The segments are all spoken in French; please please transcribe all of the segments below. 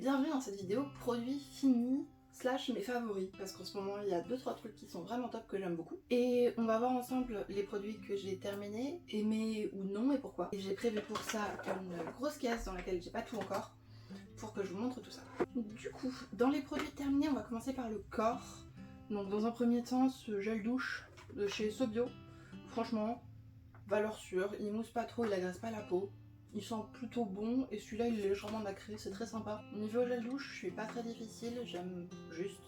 bienvenue dans cette vidéo produits finis / mes favoris, parce qu'en ce moment il y a 2-3 trucs qui sont vraiment top que j'aime beaucoup. Et on va voir ensemble les produits que j'ai terminés, aimés ou non et pourquoi. Et j'ai prévu pour ça une grosse caisse dans laquelle j'ai pas tout encore, pour que je vous montre tout ça. Du coup, dans les produits terminés, on va commencer par le corps. Donc dans un premier temps, ce gel douche de chez Sobio, franchement, valeur sûre, il mousse pas trop, il agresse pas la peau. Il sent plutôt bon et celui-là il est légèrement nacré, c'est très sympa. Niveau gel douche, je suis pas très difficile, j'aime juste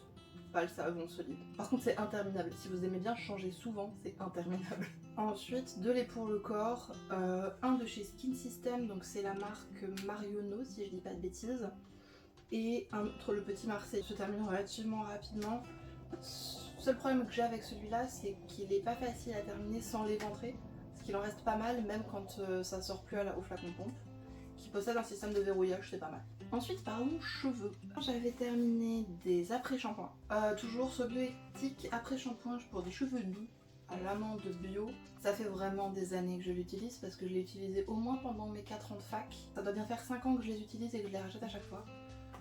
pas le savon solide. Par contre c'est interminable, si vous aimez bien changer souvent, c'est interminable. Ensuite, deux laits pour le corps, un de chez Skin System, donc c'est la marque Marionneau si je dis pas de bêtises, et un autre, le Petit Marseille, se termine relativement rapidement. Seul problème que j'ai avec celui-là, c'est qu'il est pas facile à terminer sans l'éventrer. Il en reste pas mal, même quand ça sort plus au flacon pompe, qui possède un système de verrouillage, c'est pas mal. Ensuite, parlons cheveux. J'avais terminé des après-shampoings. Toujours ce bioéthique après-shampoing pour des cheveux doux à l'amande bio. Ça fait vraiment des années que je l'utilise parce que je l'ai utilisé au moins pendant mes 4 ans de fac. Ça doit bien faire 5 ans que je les utilise et que je les rachète à chaque fois.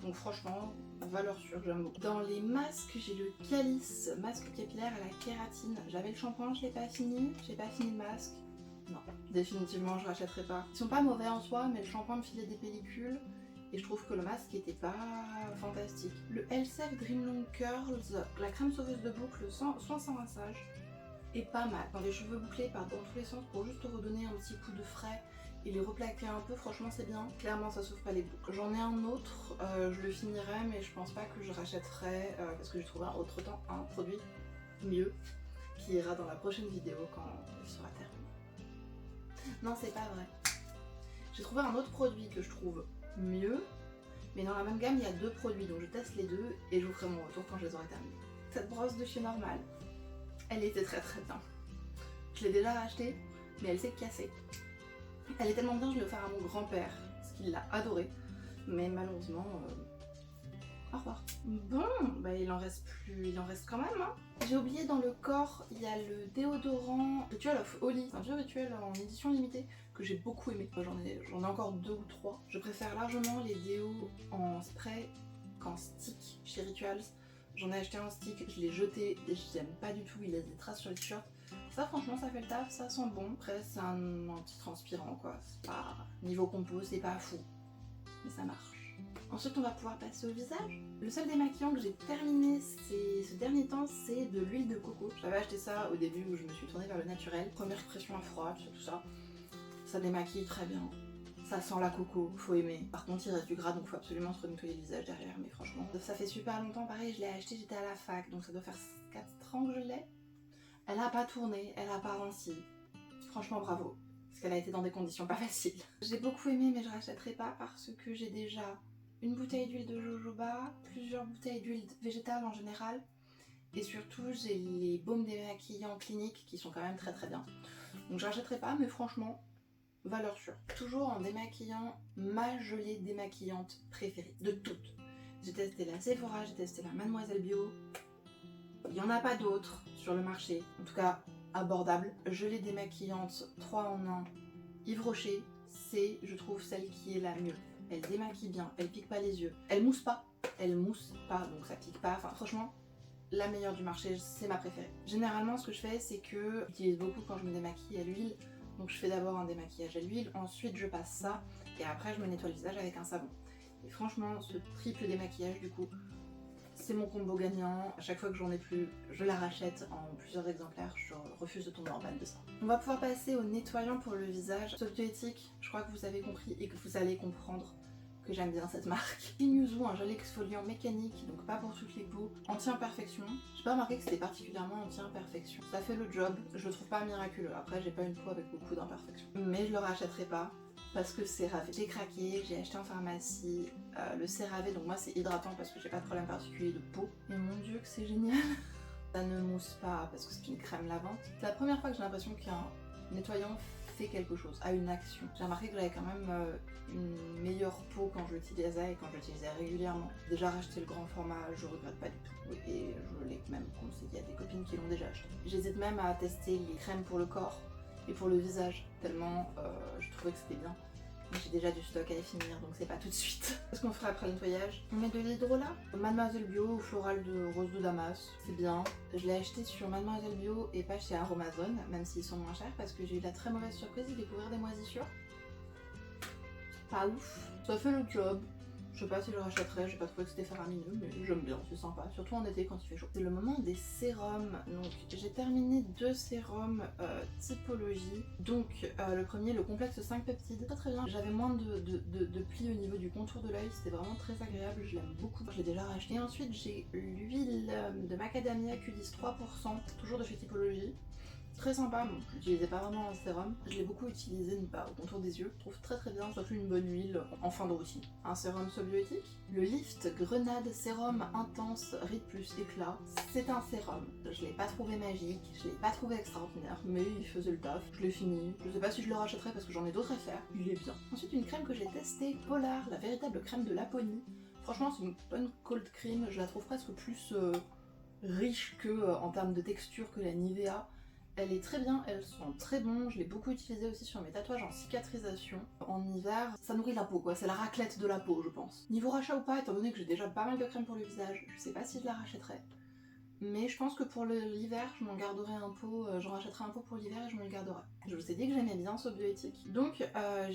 Donc franchement, valeur sûre, j'aime beaucoup. Dans les masques, j'ai le Calice masque capillaire à la kératine. J'avais le shampoing, je l'ai pas fini. J'ai pas fini le masque. Non, définitivement je rachèterai pas. Ils sont pas mauvais en soi, mais le shampoing me filait des pellicules et je trouve que le masque était pas fantastique. Le Elseve Dream Long Curls, la crème sauveuse de boucle sans rinçage, est pas mal. Dans les cheveux bouclés par dans tous les sens pour juste redonner un petit coup de frais et les replaquer un peu, franchement c'est bien. Clairement ça sauve pas les boucles. J'en ai un autre, je le finirai mais je pense pas que je rachèterai parce que j'ai trouvé entre temps un produit mieux qui ira dans la prochaine vidéo quand il sera terminé. Non, c'est pas vrai. J'ai trouvé un autre produit que je trouve mieux, mais dans la même gamme, il y a deux produits, donc je teste les deux et je vous ferai mon retour quand je les aurai terminés. Cette brosse de chez Normal, elle était très bien. Je l'ai déjà rachetée, mais elle s'est cassée. Elle est tellement bien, je l'ai offert à mon grand-père, parce qu'il l'a adorée, mais malheureusement, au revoir. Bon, bah il en reste quand même, hein. J'ai oublié dans le corps, il y a le déodorant Ritual of Holy, un vieux rituel en édition limitée que j'ai beaucoup aimé. J'en ai encore 2 ou 3. Je préfère largement les déos en spray qu'en stick chez Rituals. J'en ai acheté en stick, je l'ai jeté et je l'aime pas du tout, il laisse des traces sur les t-shirts. Ça franchement ça fait le taf, ça sent bon. Après c'est un anti-transpirant quoi, c'est pas... Niveau compo c'est pas fou, mais ça marche. Ensuite on va pouvoir passer au visage. Le seul démaquillant que j'ai terminé ce dernier temps c'est de l'huile de coco. J'avais acheté ça au début où je me suis tournée vers le naturel. Première pression à froid, tout ça. Ça démaquille très bien. Ça sent la coco, faut aimer. Par contre il reste du gras donc faut absolument se nettoyer le visage derrière, mais franchement. Ça fait super longtemps, pareil je l'ai acheté, j'étais à la fac donc ça doit faire 4 ans que je l'ai. Elle a pas tourné, elle a pas rinci. Franchement bravo. Parce qu'elle a été dans des conditions pas faciles. J'ai beaucoup aimé mais je rachèterai pas parce que j'ai déjà une bouteille d'huile de jojoba, plusieurs bouteilles d'huile végétale en général, et surtout j'ai les baumes démaquillants cliniques qui sont quand même très bien. Donc je rachèterai pas, mais franchement, valeur sûre. Toujours en démaquillant, ma gelée démaquillante préférée, de toutes. J'ai testé la Sephora, j'ai testé la Mademoiselle Bio, il n'y en a pas d'autres sur le marché, en tout cas abordable. Gelée démaquillante 3 en 1, Yves Rocher, c'est je trouve celle qui est la mieux. Elle démaquille bien, elle pique pas les yeux, elle mousse pas, donc ça pique pas, enfin franchement, la meilleure du marché, c'est ma préférée. Généralement ce que je fais c'est que j'utilise beaucoup quand je me démaquille à l'huile, donc je fais d'abord un démaquillage à l'huile, ensuite je passe ça, et après je me nettoie le visage avec un savon. Et franchement, ce triple démaquillage du coup, c'est mon combo gagnant. À chaque fois que j'en ai plus, je la rachète en plusieurs exemplaires. Je refuse de tomber en panne de ça. On va pouvoir passer au nettoyant pour le visage. Ce bioéthique, je crois que vous avez compris et que vous allez comprendre que j'aime bien cette marque. Yuzu, un gel exfoliant mécanique, donc pas pour toutes les peaux. Anti-imperfection. J'ai pas remarqué que c'était particulièrement anti-imperfection. Ça fait le job. Je le trouve pas miraculeux. Après, j'ai pas une peau avec beaucoup d'imperfections. Mais je le rachèterai pas. Parce que CeraVe, j'ai craqué, j'ai acheté en pharmacie le CeraVe, donc moi c'est hydratant parce que j'ai pas de problème particulier de peau. Et mon dieu que c'est génial. Ça ne mousse pas parce que c'est une crème lavante. C'est la première fois que j'ai l'impression qu'un nettoyant fait quelque chose, a une action. J'ai remarqué que j'avais quand même une meilleure peau quand je l'utilisais et quand je l'utilisais régulièrement. Déjà racheté le grand format, je regrette pas du tout. Et je l'ai même conseillé à des copines qui l'ont déjà acheté. J'hésite même à tester les crèmes pour le corps et pour le visage, tellement je trouvais que c'était bien. Mais j'ai déjà du stock à y finir, donc c'est pas tout de suite. Qu'est-ce qu'on ferait après le nettoyage? On met de l'hydrolat. Mademoiselle Bio ou floral de rose de Damas, c'est bien. Je l'ai acheté sur Mademoiselle Bio et pas chez Aromazone, même s'ils sont moins chers, parce que j'ai eu la très mauvaise surprise de découvrir des moisissures. Pas ouf. Ça fait le job. Je sais pas si je le rachèterais, j'ai pas trouvé que c'était faramineux, mais j'aime bien, c'est sympa, surtout en été quand il fait chaud. C'est le moment des sérums, donc j'ai terminé 2 sérums typologie. Donc le premier, le complexe 5 peptides, très très bien. J'avais moins de plis au niveau du contour de l'œil, c'était vraiment très agréable, je l'aime beaucoup. Je l'ai déjà racheté. Ensuite j'ai l'huile de macadamia Q10 3%, toujours de chez Typologie. Très sympa, bon, je l'utilisais pas vraiment en sérum. Je l'ai beaucoup utilisé au contour des yeux. Je trouve très très bien, surtout une bonne huile en fin de routine. Un sérum sobiotique. Le Lift Grenade Sérum Intense Rite Plus Éclat. C'est un sérum. Je l'ai pas trouvé magique, je l'ai pas trouvé extraordinaire, mais il faisait le taf. Je l'ai fini. Je sais pas si je le rachèterai parce que j'en ai d'autres à faire. Il est bien. Ensuite, une crème que j'ai testée, Polar, la véritable crème de Laponie. Franchement, c'est une bonne cold cream. Je la trouve presque plus riche que en termes de texture que la Nivea. Elle est très bien, elle sent très bon, je l'ai beaucoup utilisée aussi sur mes tatouages en cicatrisation. En hiver, ça nourrit la peau quoi, c'est la raclette de la peau je pense. Niveau rachat ou pas, étant donné que j'ai déjà pas mal de crème pour le visage, je sais pas si je la rachèterai. Mais je pense que pour l'hiver, je m'en garderai un pot, j'en rachèterai un pot pour l'hiver et je me le garderai. Je vous ai dit que j'aimais bien Sobioéthique. Donc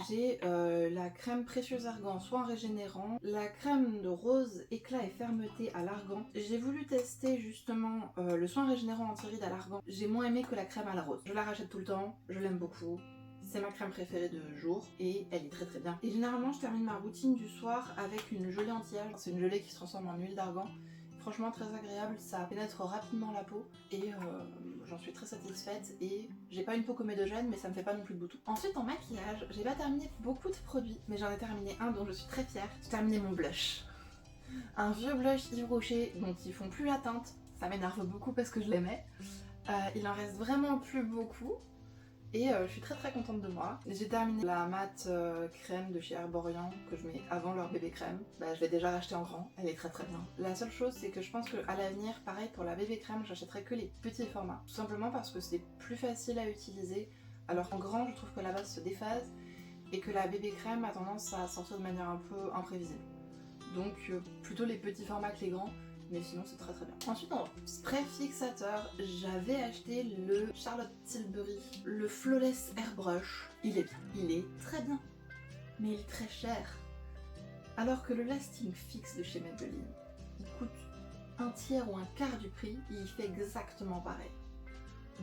j'ai la crème précieuse argan soin régénérant, la crème de rose éclat et fermeté à l'argan. J'ai voulu tester justement le soin régénérant anti-rides à l'argan. J'ai moins aimé que la crème à la rose. Je la rachète tout le temps, je l'aime beaucoup. C'est ma crème préférée de jour et elle est très très bien. Et généralement je termine ma routine du soir avec une gelée anti-âge. C'est une gelée qui se transforme en huile d'argan. Franchement très agréable, ça pénètre rapidement la peau et j'en suis très satisfaite et j'ai pas une peau comédogène mais ça me fait pas non plus de boutons. Ensuite en maquillage, j'ai pas terminé beaucoup de produits mais j'en ai terminé un dont je suis très fière. J'ai terminé mon blush. Un vieux blush Yves Rocher dont ils font plus la teinte, ça m'énerve beaucoup parce que je l'aimais. Il en reste vraiment plus beaucoup. Et je suis très très contente de moi. J'ai terminé la mat crème de chez Herborian que je mets avant leur bébé crème. Bah, je l'ai déjà racheté en grand, elle est très très bien. La seule chose c'est que je pense qu'à l'avenir, pareil pour la bébé crème, j'achèterai que les petits formats. Tout simplement parce que c'est plus facile à utiliser. Alors qu'en grand, je trouve que la base se déphase et que la bébé crème a tendance à sortir de manière un peu imprévisible. Donc plutôt les petits formats que les grands. Mais sinon c'est très très bien. Ensuite en spray fixateur, j'avais acheté le Charlotte Tilbury, le Flawless Airbrush. Il est bien, il est très bien, mais il est très cher. Alors que le Lasting Fix de chez Maybelline, il coûte un tiers ou un quart du prix et il fait exactement pareil.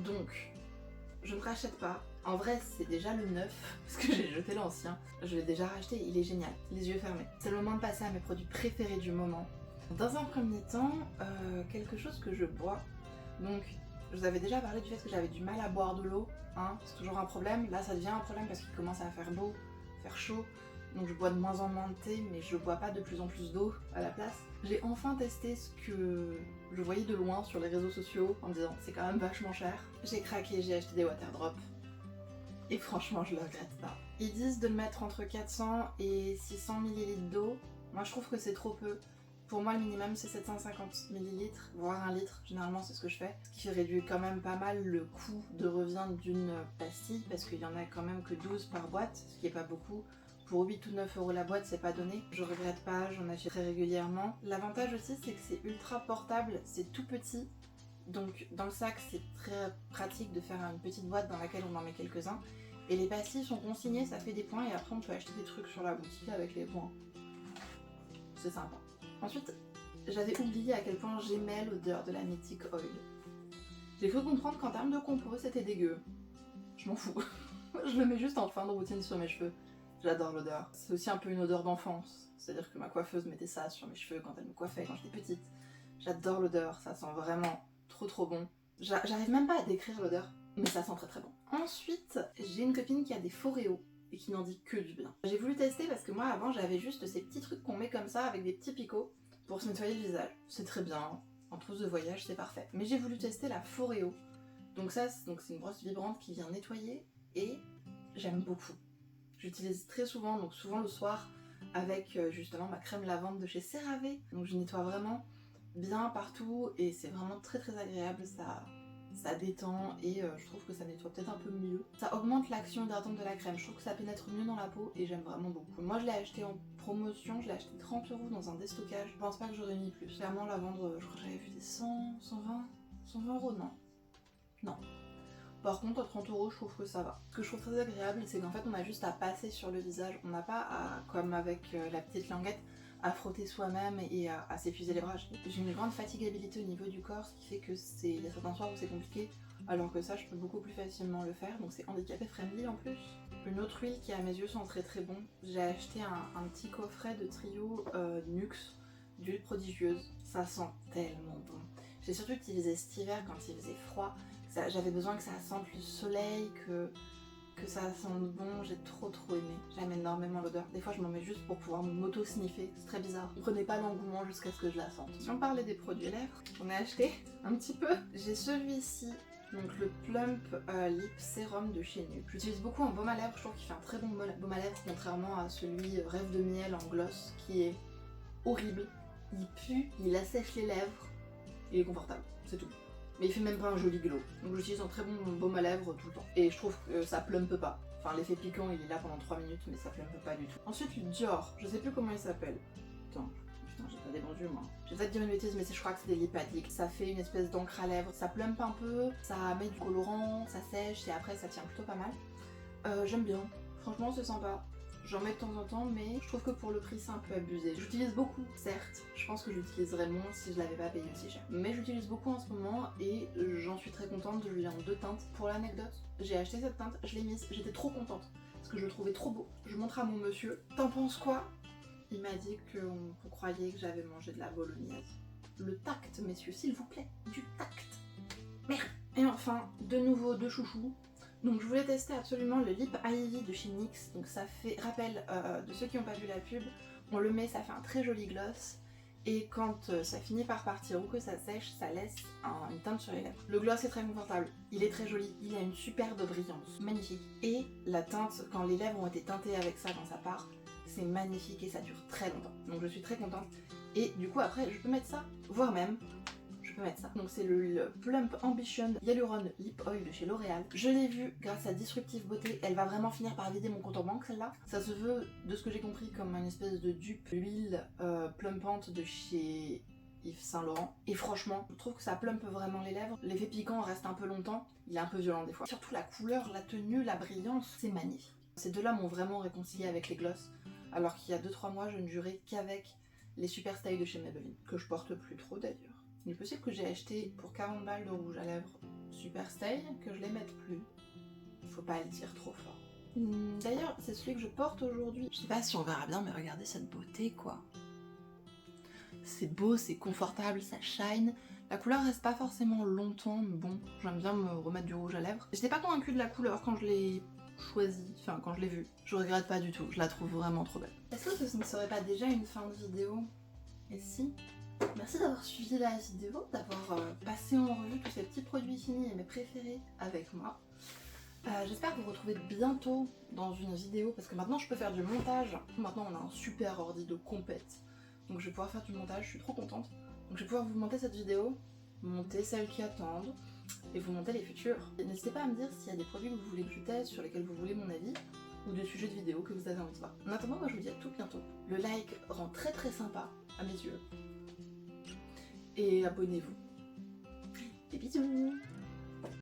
Donc, je ne rachète pas. En vrai, c'est déjà le neuf, parce que j'ai jeté l'ancien. Je l'ai déjà racheté, il est génial, les yeux fermés. C'est le moment de passer à mes produits préférés du moment. Dans un premier temps, quelque chose que je bois. Donc, je vous avais déjà parlé du fait que j'avais du mal à boire de l'eau, hein, c'est toujours un problème. Là, ça devient un problème parce qu'il commence à faire beau, faire chaud. Donc je bois de moins en moins de thé, mais je bois pas de plus en plus d'eau à la place. J'ai enfin testé ce que je voyais de loin sur les réseaux sociaux en me disant c'est quand même vachement cher. J'ai craqué, j'ai acheté des waterdrops. Et franchement, je le regrette pas. Ils disent de le mettre entre 400 et 600 ml d'eau. Moi, je trouve que c'est trop peu. Pour moi, le minimum, c'est 750 ml, voire 1 litre. Généralement, c'est ce que je fais. Ce qui réduit quand même pas mal le coût de revient d'une pastille, parce qu'il y en a quand même que 12 par boîte, ce qui est pas beaucoup. Pour 8 ou 9 € la boîte, c'est pas donné. Je regrette pas, j'en achète très régulièrement. L'avantage aussi, c'est que c'est ultra portable, c'est tout petit. Donc dans le sac, c'est très pratique de faire une petite boîte dans laquelle on en met quelques-uns. Et les pastilles sont consignées, ça fait des points, et après on peut acheter des trucs sur la boutique avec les points. C'est sympa. Ensuite, j'avais oublié à quel point j'aimais l'odeur de la Mythic Oil. J'ai cru comprendre qu'en termes de compo, c'était dégueu. Je m'en fous. Je le mets juste en fin de routine sur mes cheveux. J'adore l'odeur. C'est aussi un peu une odeur d'enfance. C'est-à-dire que ma coiffeuse mettait ça sur mes cheveux quand elle me coiffait quand j'étais petite. J'adore l'odeur, ça sent vraiment trop bon. J'arrive même pas à décrire l'odeur, mais ça sent très très bon. Ensuite, j'ai une copine qui a des Foreo et qui n'en dit que du bien. J'ai voulu tester parce que moi avant j'avais juste ces petits trucs qu'on met comme ça avec des petits picots pour se nettoyer le visage. C'est très bien, en trousse de voyage c'est parfait. Mais j'ai voulu tester la Foreo. Donc ça, c'est une brosse vibrante qui vient nettoyer et j'aime beaucoup. J'utilise très souvent, donc souvent le soir avec justement ma crème lavande de chez CeraVe. Donc je nettoie vraiment bien partout et c'est vraiment très agréable, ça détend et je trouve que ça nettoie peut-être un peu mieux. Ça augmente l'action hydratante de la crème, je trouve que ça pénètre mieux dans la peau et j'aime vraiment beaucoup. Moi je l'ai acheté en promotion, je l'ai acheté 30 € dans un déstockage. Je pense pas que j'aurais mis plus. Clairement la vendre, je crois que j'avais vu des 100, 120 € non. Non. Par contre à 30 € je trouve que ça va. Ce que je trouve très agréable c'est qu'en fait on a juste à passer sur le visage, on n'a pas à, comme avec la petite languette, à frotter soi-même et à s'épuiser les bras. J'ai une grande fatigabilité au niveau du corps, ce qui fait que il y a certains soirs où c'est compliqué, alors que ça je peux beaucoup plus facilement le faire, donc c'est handicapé friendly en plus. Une autre huile qui à mes yeux sent très très bon, j'ai acheté un petit coffret de trio Nuxe d'huile prodigieuse, ça sent tellement bon. J'ai surtout utilisé cet hiver quand il faisait froid, j'avais besoin que ça sente le soleil, que ça sente bon, j'ai trop aimé. J'aime énormément l'odeur. Des fois je m'en mets juste pour pouvoir m'auto-sniffer, c'est très bizarre. Prenez pas l'engouement jusqu'à ce que je la sente. Si on parlait des produits lèvres, j'en ai acheté un petit peu. J'ai celui-ci, donc le Plump Lip Serum de chez Nuxe. J'utilise beaucoup en baume à lèvres, je trouve qu'il fait un très bon baume à lèvres, contrairement à celui Rêve de miel en gloss qui est horrible. Il pue, il assèche les lèvres, il est confortable, c'est tout. Mais il fait même pas un joli glow. Donc j'utilise un très bon baume à lèvres tout le temps. Et je trouve que ça plumpe pas. Enfin l'effet piquant il est là pendant 3 minutes mais ça plumpe pas du tout. Ensuite le Dior, je sais plus comment il s'appelle. Attends, putain j'ai pas dévendu moi. Je vais peut-être dire une bêtise mais je crois que c'est des lipadiques. Ça fait une espèce d'encre à lèvres, ça plumpe un peu, ça met du colorant, ça sèche et après ça tient plutôt pas mal. J'aime bien, franchement c'est sympa. J'en mets de temps en temps, mais je trouve que pour le prix c'est un peu abusé. J'utilise beaucoup, certes, je pense que j'utiliserais moins si je l'avais pas payé aussi cher. Mais j'utilise beaucoup en ce moment et j'en suis très contente, je l'ai en 2 teintes. Pour l'anecdote, j'ai acheté cette teinte, je l'ai mise, j'étais trop contente, parce que je le trouvais trop beau. Je montre à mon monsieur, t'en penses quoi? Il m'a dit qu'on croyait que j'avais mangé de la bolognaise. Le tact, messieurs, s'il vous plaît, du tact. Merde. Et enfin, de nouveau, de chouchou. Donc je voulais tester absolument le Lip Ivy de chez NYX, donc ça fait rappel de ceux qui n'ont pas vu la pub, on le met, ça fait un très joli gloss, et quand ça finit par partir ou que ça sèche, ça laisse une teinte sur les lèvres. Le gloss est très confortable, il est très joli, il a une superbe brillance, magnifique, et la teinte, quand les lèvres ont été teintées avec ça quand ça part, c'est magnifique et ça dure très longtemps, donc je suis très contente, et du coup après je peux mettre ça, voire même mettre ça. Donc c'est le Plump Ambition Hyaluron Lip Oil de chez L'Oréal. Je l'ai vu grâce à Disruptive Beauté, elle va vraiment finir par vider mon compte en banque celle-là. Ça se veut, de ce que j'ai compris, comme une espèce de dupe huile plumpante de chez Yves Saint Laurent. Et franchement, je trouve que ça plumpe vraiment les lèvres. L'effet piquant reste un peu longtemps, il est un peu violent des fois. Surtout la couleur, la tenue, la brillance, c'est magnifique. Ces deux-là m'ont vraiment réconcilié avec les gloss, alors qu'il y a 2-3 mois, je ne jurais qu'avec les Super Style de chez Maybelline, que je porte plus trop d'ailleurs. Il est possible que j'ai acheté pour 40 balles de rouge à lèvres Super Style, que je les mette plus. Faut pas le dire trop fort. D'ailleurs, c'est celui que je porte aujourd'hui. Je sais pas si on verra bien, mais regardez cette beauté, quoi. C'est beau, c'est confortable, ça shine. La couleur reste pas forcément longtemps, mais bon, j'aime bien me remettre du rouge à lèvres. J'étais pas convaincue de la couleur quand je l'ai choisie, enfin quand je l'ai vue. Je regrette pas du tout, je la trouve vraiment trop belle. Est-ce que ce ne serait pas déjà une fin de vidéo? Et si? Merci d'avoir suivi la vidéo, d'avoir passé en revue tous ces petits produits finis et mes préférés avec moi. J'espère vous retrouver bientôt dans une vidéo parce que maintenant je peux faire du montage. Maintenant on a un super ordi de compète, donc je vais pouvoir faire du montage, je suis trop contente. Donc je vais pouvoir vous monter cette vidéo, monter celles qui attendent et vous monter les futures. N'hésitez pas à me dire s'il y a des produits que vous voulez que je teste, sur lesquels vous voulez mon avis, ou des sujets de vidéo que vous avez envie de voir. En attendant, moi je vous dis à tout bientôt. Le like rend très sympa à mes yeux. Et abonnez-vous. Des bisous!